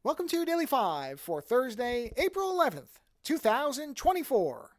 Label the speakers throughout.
Speaker 1: Welcome to your Daily 5 for Thursday, April 11th, 2024.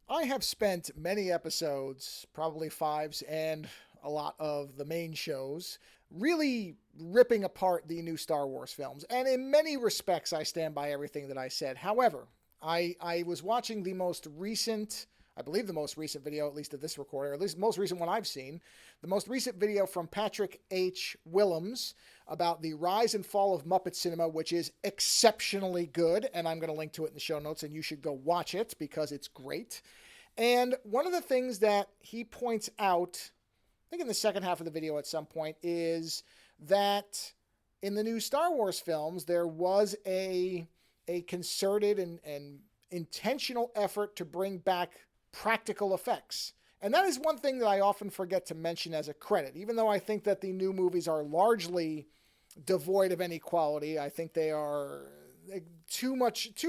Speaker 1: I have spent many episodes, probably fives and a lot of the main shows, really ripping apart the new Star Wars films. And in many respects, I stand by everything that I said. However, I was watching the most recent, I believe the most recent video, at least of this recorder, at least the most recent one I've seen, the most recent video from Patrick H. Willems about the rise and fall of Muppet cinema, which is exceptionally good, and I'm going to link to it in the show notes, and you should go watch it because it's great. And one of the things that he points out, I think in the second half of the video at some point, is that in the new Star Wars films, there was a concerted and intentional effort to bring back practical effects. And that is one thing that I often forget to mention as a credit. Even though I think that the new movies are largely devoid of any quality, I think they are too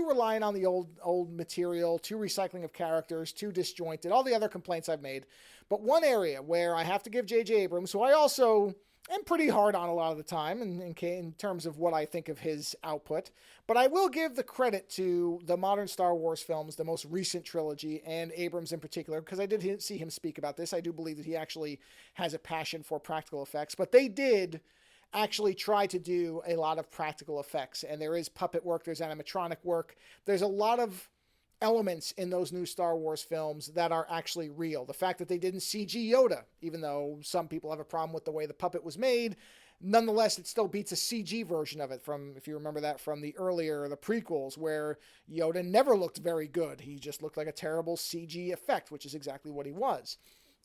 Speaker 1: reliant on the old material, too recycling of characters, too disjointed, all the other complaints I've made. But one area where I have to give J.J. Abrams, who I also am pretty hard on a lot of the time in terms of what I think of his output. But I will give the credit to the modern Star Wars films, the most recent trilogy, and Abrams in particular, because I did see him speak about this. I do believe that he actually has a passion for practical effects. But they did actually try to do a lot of practical effects. And there is puppet work, there's animatronic work. There's a lot of elements in those new Star Wars films that are actually real. The fact that they didn't CG Yoda, even though some people have a problem with the way the puppet was made, nonetheless, it still beats a CG version of it from, if you remember that from the prequels, where Yoda never looked very good. He just looked like a terrible CG effect, which is exactly what he was.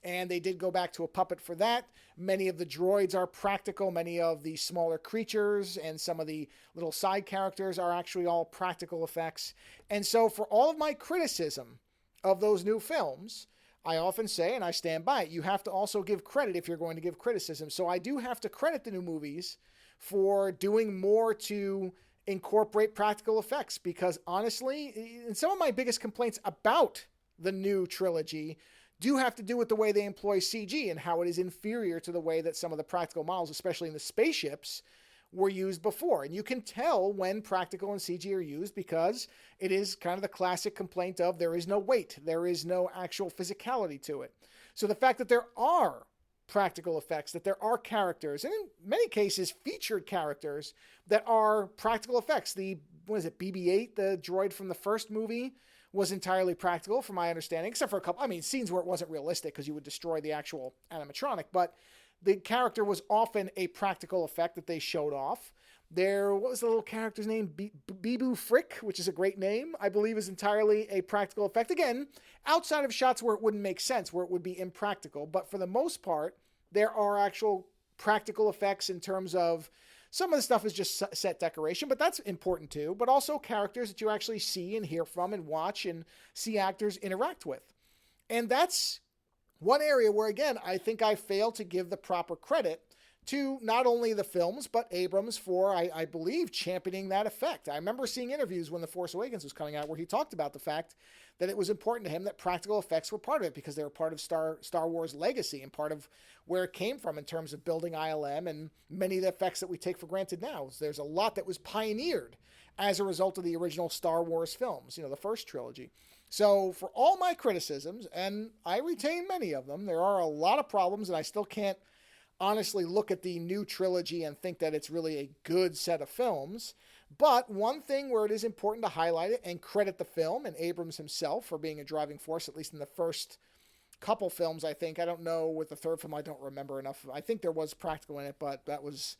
Speaker 1: And they did go back to a puppet for that. Many of the droids are practical. Many of the smaller creatures and some of the little side characters are actually all practical effects. And so for all of my criticism of those new films, I often say, and I stand by it, you have to also give credit if you're going to give criticism. So I do have to credit the new movies for doing more to incorporate practical effects, because honestly, and some of my biggest complaints about the new trilogy do have to do with the way they employ CG and how it is inferior to the way that some of the practical models, especially in the spaceships, were used before. And you can tell when practical and CG are used because it is kind of the classic complaint of there is no weight, there is no actual physicality to it. So the fact that there are practical effects, that there are characters, and in many cases featured characters that are practical effects. BB-8, the droid from the first movie, was entirely practical from my understanding, except for a couple, scenes where it wasn't realistic because you would destroy the actual animatronic, but the character was often a practical effect that they showed off. What was the little character's name? Bibu Frick, which is a great name, I believe is entirely a practical effect. Again, outside of shots where it wouldn't make sense, where it would be impractical, but for the most part, there are actual practical effects in terms of some of the stuff is just set decoration, but that's important too. But also characters that you actually see and hear from and watch and see actors interact with. And that's one area where, again, I think I failed to give the proper credit to not only the films, but Abrams for, I believe, championing that effect. I remember seeing interviews when The Force Awakens was coming out where he talked about the fact that it was important to him that practical effects were part of it because they were part of Star Wars legacy and part of where it came from in terms of building ILM and many of the effects that we take for granted now. There's a lot that was pioneered as a result of the original Star Wars films, the first trilogy. So for all my criticisms, and I retain many of them, there are a lot of problems and I still can't honestly look at the new trilogy and think that it's really a good set of films. But one thing where it is important to highlight it and credit the film and Abrams himself for being a driving force, at least in the first couple films, I think. I don't know with the third film, I don't remember enough. I think there was practical in it, but that was,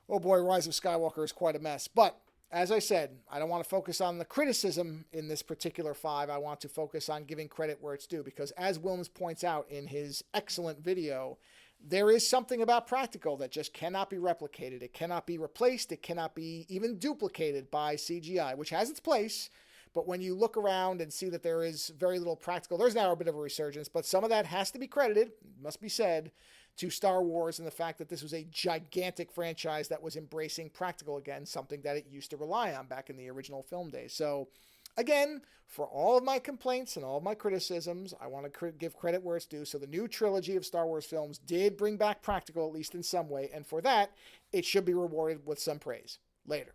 Speaker 1: oh boy, Rise of Skywalker is quite a mess. But as I said, I don't want to focus on the criticism in this particular 5. I want to focus on giving credit where it's due because as Wilms points out in his excellent video, there is something about practical that just cannot be replicated. It cannot be replaced. It cannot be even duplicated by CGI, which has its place. But when you look around and see that there is very little practical, there's now a bit of a resurgence, but some of that has to be credited, must be said, to Star Wars and the fact that this was a gigantic franchise that was embracing practical again, something that it used to rely on back in the original film days. So again, for all of my complaints and all of my criticisms, I want to give credit where it's due. So the new trilogy of Star Wars films did bring back practical, at least in some way. And for that, it should be rewarded with some praise. Later.